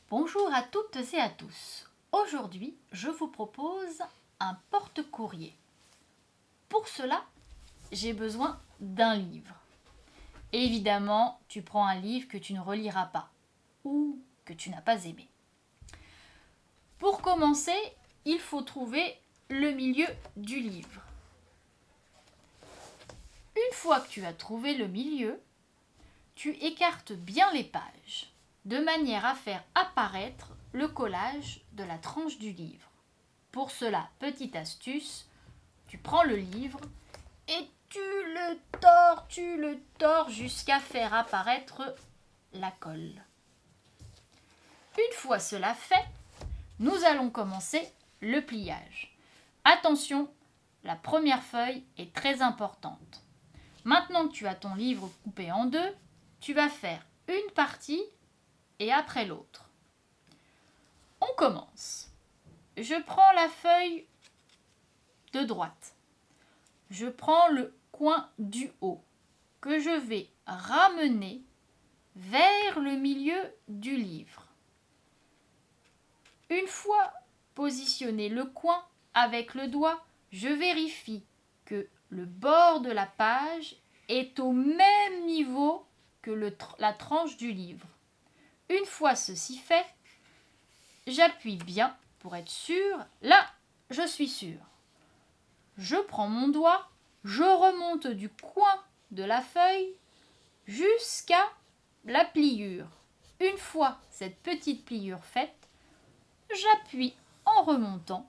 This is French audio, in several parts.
Bonjour à toutes et à tous. Aujourd'hui, je vous propose un porte-courrier. Pour cela, j'ai besoin d'un livre. Évidemment, tu prends un livre que tu ne reliras pas ou que tu n'as pas aimé. Pour commencer, il faut trouver le milieu du livre. Une fois que tu as trouvé le milieu, tu écartes bien les pages, de manière à faire apparaître le collage de la tranche du livre. Pour cela, petite astuce, tu prends le livre et tu le tords jusqu'à faire apparaître la colle. Une fois cela fait, nous allons commencer le pliage. Attention, la première feuille est très importante. Maintenant que tu as ton livre coupé en deux, tu vas faire une partie et après l'autre. On commence. Je prends la feuille de droite. Je prends le coin du haut que je vais ramener vers le milieu du livre. Une fois positionné le coin avec le doigt, je vérifie que le bord de la page est au même niveau que la tranche du livre. Une fois ceci fait, j'appuie bien pour être sûr. Là, je suis sûre. Je prends mon doigt, je remonte du coin de la feuille jusqu'à la pliure. Une fois cette petite pliure faite, j'appuie en remontant,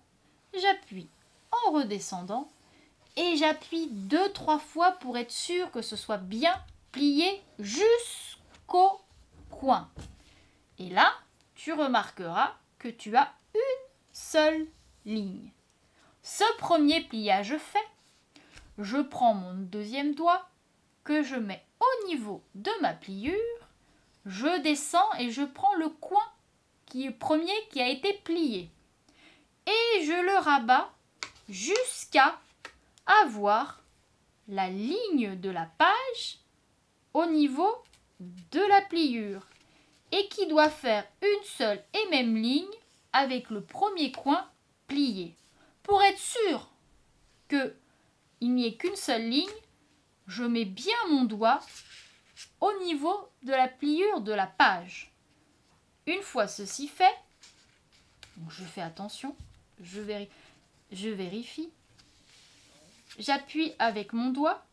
j'appuie en redescendant et j'appuie 2-3 fois pour être sûr que ce soit bien plié jusqu'au coin. Et là, tu remarqueras que tu as une seule ligne. Ce premier pliage fait, je prends mon deuxième doigt que je mets au niveau de ma pliure, je descends et je prends le coin premier qui a été plié et je le rabats jusqu'à avoir la ligne de la page au niveau de la pliure et qui doit faire une seule et même ligne avec le premier coin plié. Pour être sûr qu'il n'y ait qu'une seule ligne, je mets bien mon doigt au niveau de la pliure de la page. Une fois ceci fait, je fais attention, je vérifie, j'appuie avec mon doigt,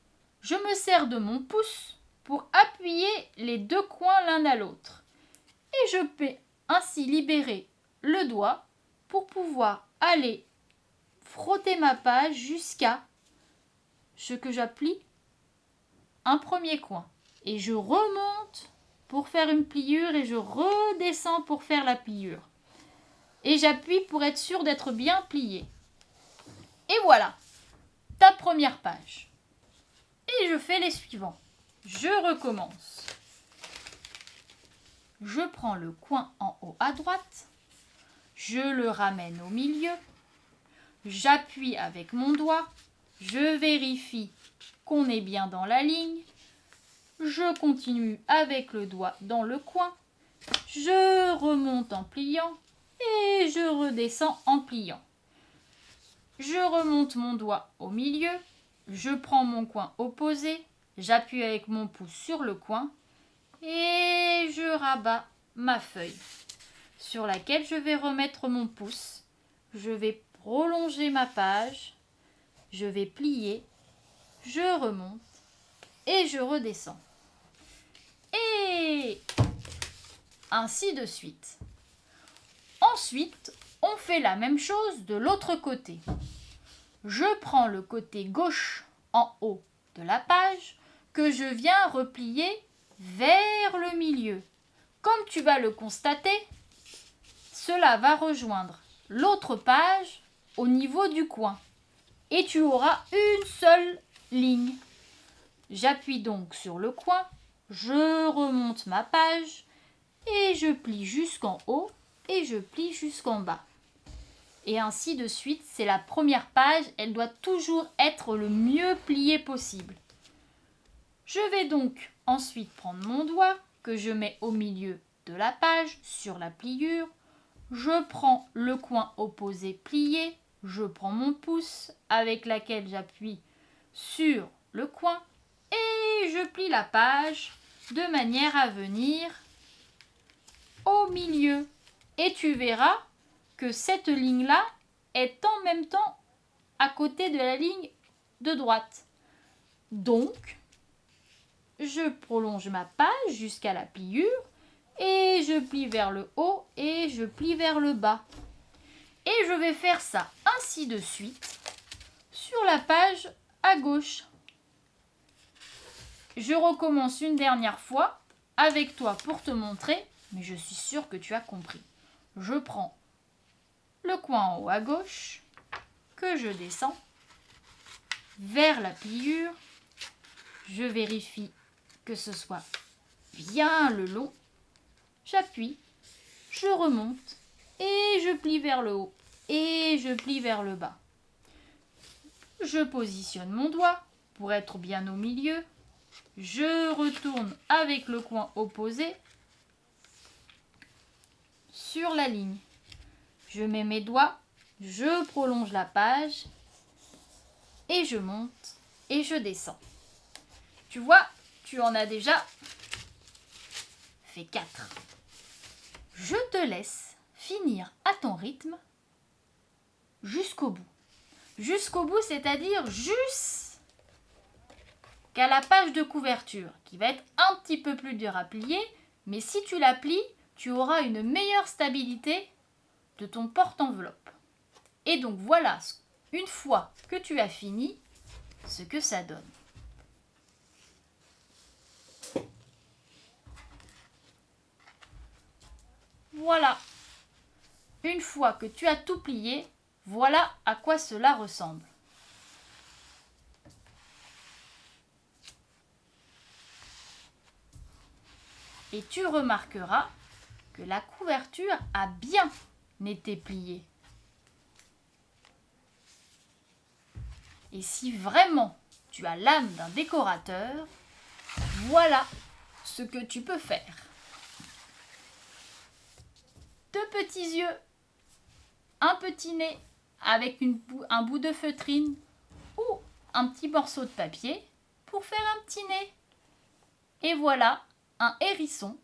je me sers de mon pouce pour appuyer les deux coins l'un à l'autre. Et je peux ainsi libérer le doigt pour pouvoir aller frotter ma page jusqu'à ce que j'appuie un premier coin. Et je remonte pour faire une pliure et je redescends pour faire la pliure. Et j'appuie pour être sûr d'être bien plié. Et voilà, ta première page. Et je fais les suivants. Je recommence. Je prends le coin en haut à droite. Je le ramène au milieu. J'appuie avec mon doigt. Je vérifie qu'on est bien dans la ligne. Je continue avec le doigt dans le coin. Je remonte en pliant et je redescends en pliant. Je remonte mon doigt au milieu. Je prends mon coin opposé. J'appuie avec mon pouce sur le coin et je rabats ma feuille sur laquelle je vais remettre mon pouce. Je vais prolonger ma page. Je vais plier. Je remonte et je redescends. Et ainsi de suite. Ensuite, on fait la même chose de l'autre côté. Je prends le côté gauche en haut de la page que je viens replier vers le milieu. Comme tu vas le constater, cela va rejoindre l'autre page au niveau du coin et tu auras une seule ligne. J'appuie donc sur le coin, je remonte ma page et je plie jusqu'en haut et je plie jusqu'en bas. Et ainsi de suite, c'est la première page, elle doit toujours être le mieux pliée possible. Je vais donc ensuite prendre mon doigt que je mets au milieu de la page sur la pliure. Je prends le coin opposé plié. Je prends mon pouce avec lequel j'appuie sur le coin et je plie la page de manière à venir au milieu. Et tu verras que cette ligne-là est en même temps à côté de la ligne de droite. Donc, je prolonge ma page jusqu'à la pliure et je plie vers le haut et je plie vers le bas. Et je vais faire ça ainsi de suite sur la page à gauche. Je recommence une dernière fois avec toi pour te montrer, mais je suis sûre que tu as compris. Je prends le coin en haut à gauche que je descends vers la pliure. Je vérifie que ce soit bien le long. J'appuie, je remonte et je plie vers le haut et je plie vers le bas. Je positionne mon doigt pour être bien au milieu. Je retourne avec le coin opposé sur la ligne. Je mets mes doigts, je prolonge la page et je monte et je descends. Tu vois, tu en as déjà fait 4. Je te laisse finir à ton rythme jusqu'au bout. Jusqu'au bout, c'est-à-dire jusqu'à la page de couverture, qui va être un petit peu plus dur à plier, mais si tu la plies, tu auras une meilleure stabilité de ton porte-enveloppe. Et donc voilà, une fois que tu as fini, ce que ça donne. Voilà. Une fois que tu as tout plié, voilà à quoi cela ressemble. Et tu remarqueras que la couverture a bien été pliée. Et si vraiment tu as l'âme d'un décorateur, voilà ce que tu peux faire. 2 petits yeux, un petit nez avec un bout de feutrine ou un petit morceau de papier pour faire un petit nez. Et voilà un hérisson